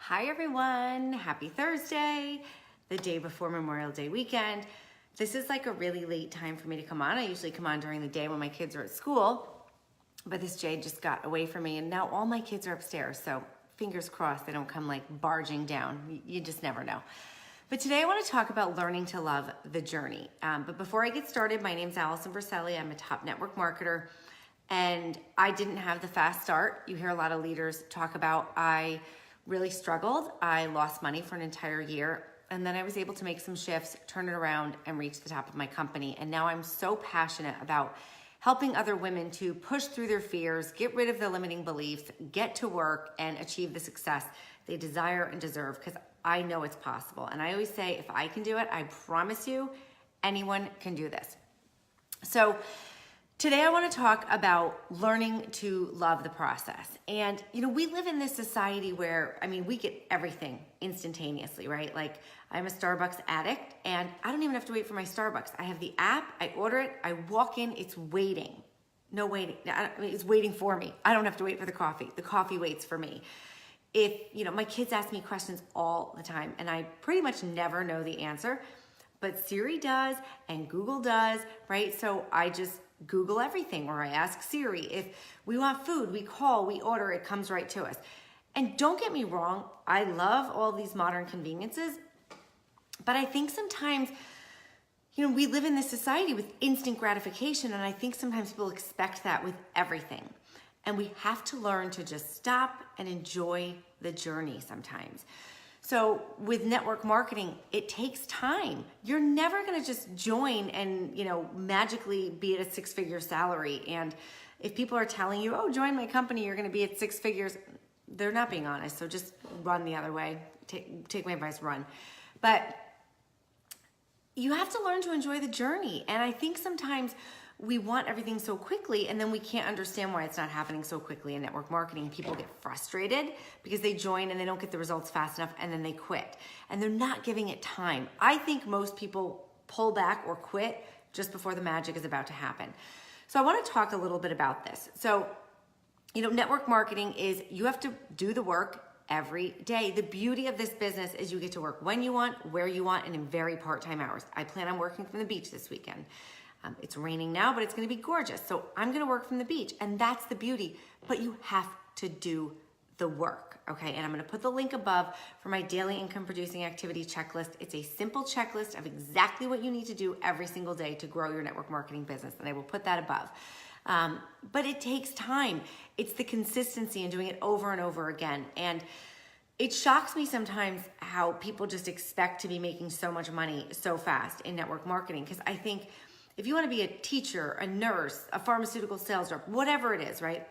Hi everyone, happy Thursday, the day before Memorial Day weekend. This is like a really late time for me to come on. I usually come on during the day when my kids are at school, but this Jay just got away from me and now all my kids are upstairs, so fingers crossed they don't come like barging down. You just never know. But today I want to talk about learning to love the journey. But before I get started, my name's Allison Verselli. I'm a top network marketer and I didn't have the fast start. You hear a lot of leaders talk about I really struggled. I lost money for an entire year. And then I was able to make some shifts, turn it around, and reach the top of my company. And now I'm so passionate about helping other women to push through their fears, get rid of the limiting beliefs, get to work, and achieve the success they desire and deserve, because I know it's possible. And I always say, if I can do it, I promise you, anyone can do this. So today I want to talk about learning to love the process. And, we live in this society where, we get everything instantaneously, right? Like I'm a Starbucks addict and I don't even have to wait for my Starbucks. I have the app, I order it, I walk in, it's waiting. No waiting, it's waiting for me. I don't have to wait for the coffee. The coffee waits for me. If, my kids ask me questions all the time and I pretty much never know the answer, but Siri does and Google does, right? So I just Google everything, or I ask Siri. If we want food, we call, we order, it comes right to us. And don't get me wrong, I love all these modern conveniences, but I think sometimes, we live in this society with instant gratification, and I think sometimes people expect that with everything. And we have to learn to just stop and enjoy the journey sometimes. So with network marketing, it takes time. You're never gonna just join and magically be at a six-figure salary. And if people are telling you, oh, join my company, you're gonna be at six figures, they're not being honest. So just run the other way. Take my advice, run. But you have to learn to enjoy the journey. And I think sometimes we want everything so quickly and then we can't understand why it's not happening so quickly in network marketing. People get frustrated because they join and they don't get the results fast enough and then they quit. And they're not giving it time. I think most people pull back or quit just before the magic is about to happen. So I want to talk a little bit about this. So, network marketing is you have to do the work every day. The beauty of this business is you get to work when you want, where you want, and in very part-time hours. I plan on working from the beach this weekend. It's raining now, but it's going to be gorgeous. So I'm going to work from the beach, and that's the beauty. But you have to do the work, okay? And I'm going to put the link above for my daily income producing activity checklist. It's a simple checklist of exactly what you need to do every single day to grow your network marketing business, and I will put that above. But it takes time. It's the consistency and doing it over and over again. And it shocks me sometimes how people just expect to be making so much money so fast in network marketing, because I think if you want to be a teacher, a nurse, a pharmaceutical sales rep, whatever it is, right?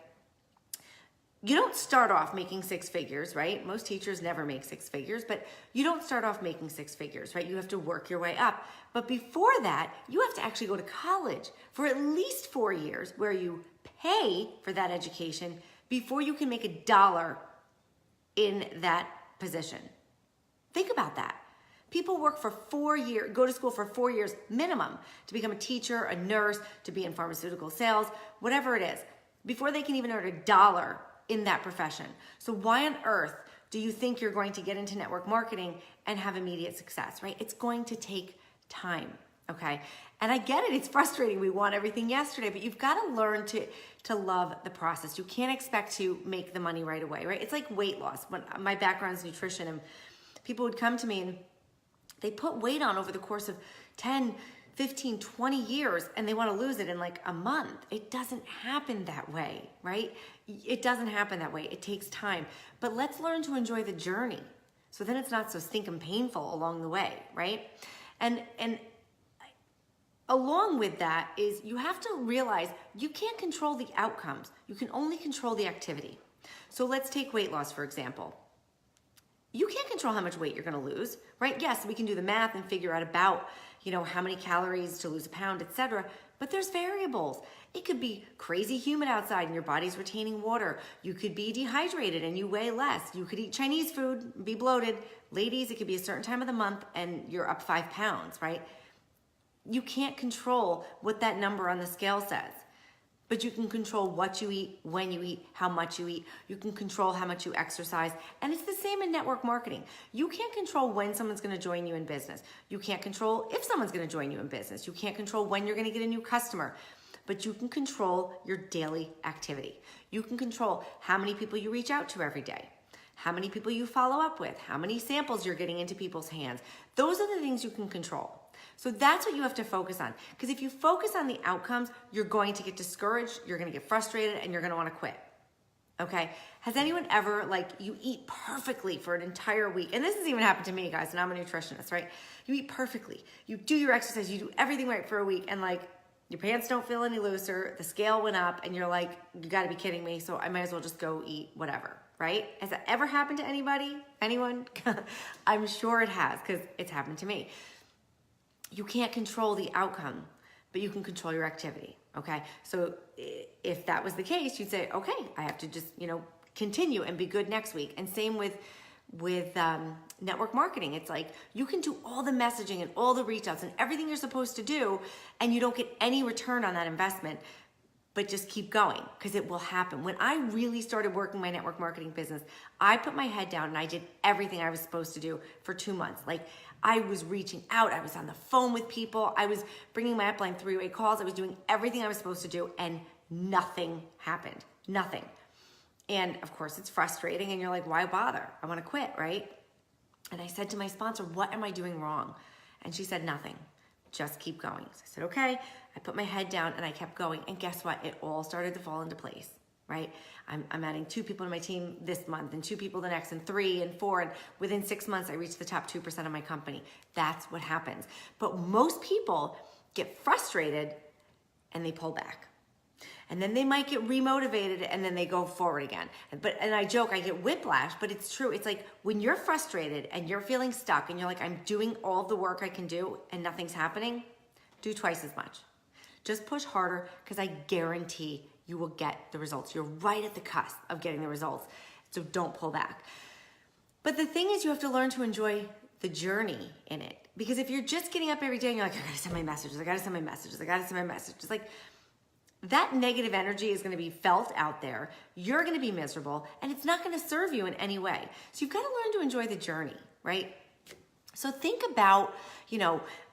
You don't start off making six figures, right? Most teachers never make six figures, but you don't start off making six figures, right? You have to work your way up. But before that, you have to actually go to college for at least 4 years where you pay for that education before you can make a dollar in that position. Think about that. People work for 4 years, go to school for 4 years minimum to become a teacher, a nurse, to be in pharmaceutical sales, whatever it is, before they can even earn a dollar in that profession. So why on earth do you think you're going to get into network marketing and have immediate success, right? It's going to take time, okay? And I get it, it's frustrating. We want everything yesterday, but you've got to learn to love the process. You can't expect to make the money right away, right? It's like weight loss. When my background is nutrition, and people would come to me and they put weight on over the course of 10, 15, 20 years, and they want to lose it in like a month. It doesn't happen that way, right? It doesn't happen that way. It takes time. But let's learn to enjoy the journey, so then it's not so stinking painful along the way, right? And along with that is you have to realize you can't control the outcomes. You can only control the activity. So let's take weight loss, for example. You can't control how much weight you're going to lose, right? Yes, we can do the math and figure out about, how many calories to lose a pound, etc. But there's variables. It could be crazy humid outside and your body's retaining water. You could be dehydrated and you weigh less. You could eat Chinese food, be bloated. Ladies, it could be a certain time of the month and you're up 5 pounds, right? You can't control what that number on the scale says. but you can control what you eat, when you eat, how much you eat. You can control how much you exercise. And it's the same in network marketing. You can't control when someone's gonna join you in business. You can't control if someone's gonna join you in business. You can't control when you're gonna get a new customer, but you can control your daily activity. You can control how many people you reach out to every day, how many people you follow up with, how many samples you're getting into people's hands. Those are the things you can control. So that's what you have to focus on. Because if you focus on the outcomes, you're going to get discouraged, you're gonna get frustrated, and you're gonna wanna quit. Okay? Has anyone ever, like, you eat perfectly for an entire week? And this has even happened to me, guys, and I'm a nutritionist, right? You eat perfectly. You do your exercise, you do everything right for a week, and like, your pants don't feel any looser, the scale went up, and you're like, you gotta be kidding me, so I might as well just go eat whatever, right? Has that ever happened to anybody? Anyone? I'm sure it has, because it's happened to me. You can't control the outcome, but you can control your activity, okay? So if that was the case, you'd say, okay, I have to just, continue and be good next week. And same with network marketing. It's like, you can do all the messaging and all the reach outs and everything you're supposed to do, and you don't get any return on that investment, but just keep going, because it will happen. When I really started working my network marketing business, I put my head down and I did everything I was supposed to do for 2 months. Like, I was reaching out, I was on the phone with people, I was bringing my upline three-way calls, I was doing everything I was supposed to do, and nothing happened, nothing. And of course it's frustrating, and you're like, why bother? I wanna quit, right? And I said to my sponsor, what am I doing wrong? And she said, nothing, just keep going. So I said, okay. I put my head down and I kept going, and guess what? It all started to fall into place, right? I'm adding 2 people to my team this month, and 2 people the next, and 3 and 4, and within 6 months I reached the top 2% of my company. That's what happens. But most people get frustrated and they pull back. And then they might get remotivated, and then they go forward again. And I joke, I get whiplash, but it's true. It's like, when you're frustrated and you're feeling stuck and you're like, I'm doing all the work I can do and nothing's happening, do twice as much. Just push harder, because I guarantee you will get the results. You're right at the cusp of getting the results. So don't pull back. But the thing is, you have to learn to enjoy the journey in it. Because if you're just getting up every day and you're like, I gotta send my messages, I gotta send my messages, I gotta send my messages, like, that negative energy is gonna be felt out there. You're gonna be miserable, and it's not gonna serve you in any way. So you've gotta learn to enjoy the journey, right? So think about,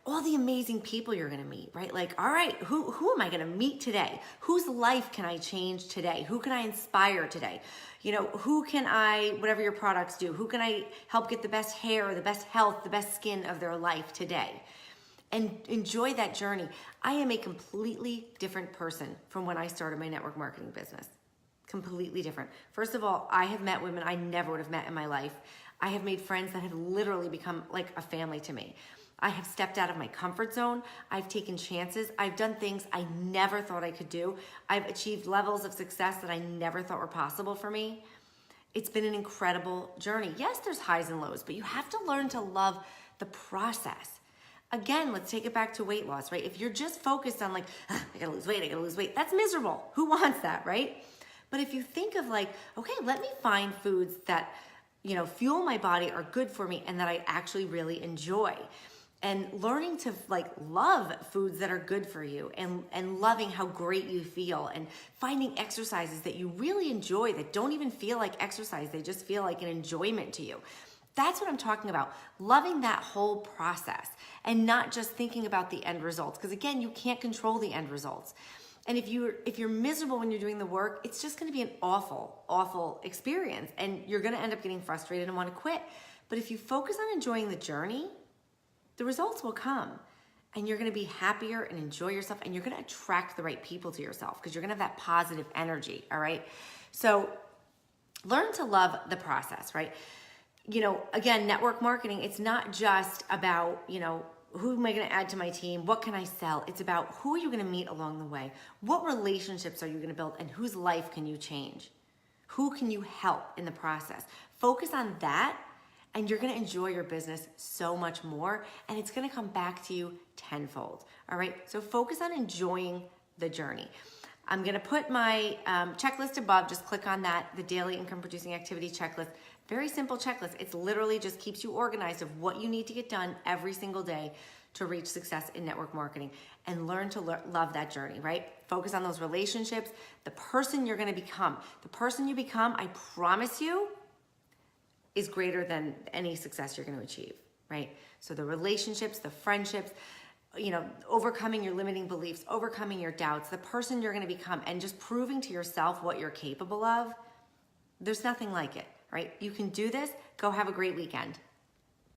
all the amazing people you're gonna meet, right? Like, all right, who am I gonna meet today? Whose life can I change today? Who can I inspire today? Who can I, whatever your products do, who can I help get the best hair, the best health, the best skin of their life today? And enjoy that journey. I am a completely different person from when I started my network marketing business. Completely different. First of all, I have met women I never would have met in my life. I have made friends that have literally become like a family to me. I have stepped out of my comfort zone. I've taken chances. I've done things I never thought I could do. I've achieved levels of success that I never thought were possible for me. It's been an incredible journey. Yes, there's highs and lows, but you have to learn to love the process. Again, let's take it back to weight loss, right? If you're just focused on like, I gotta lose weight, that's miserable. Who wants that, right? But if you think of like, okay, let me find foods that, fuel my body, are good for me, and that I actually really enjoy. And learning to like love foods that are good for you, and loving how great you feel, and finding exercises that you really enjoy that don't even feel like exercise. They just feel like an enjoyment to you. That's what I'm talking about. Loving that whole process, and not just thinking about the end results. Because again, you can't control the end results. And if you're miserable when you're doing the work, it's just gonna be an awful, awful experience. And you're gonna end up getting frustrated and wanna quit. But if you focus on enjoying the journey, the results will come, and you're gonna be happier and enjoy yourself, and you're gonna attract the right people to yourself, because you're gonna have that positive energy, all right? So learn to love the process, right? Again, network marketing, it's not just about, who am I gonna add to my team? What can I sell? It's about who are you gonna meet along the way? What relationships are you gonna build, and whose life can you change? Who can you help in the process? Focus on that, and you're gonna enjoy your business so much more, and it's gonna come back to you tenfold, all right? So focus on enjoying the journey. I'm gonna put my checklist above. Just click on that, the daily income producing activity checklist. Very simple checklist. It's literally just keeps you organized of what you need to get done every single day to reach success in network marketing, and learn to love that journey, right? Focus on those relationships, the person you're gonna become. The person you become, I promise you, is greater than any success you're gonna achieve, right? So the relationships, the friendships, overcoming your limiting beliefs, overcoming your doubts, the person you're gonna become, and just proving to yourself what you're capable of, there's nothing like it, right? You can do this. Go have a great weekend.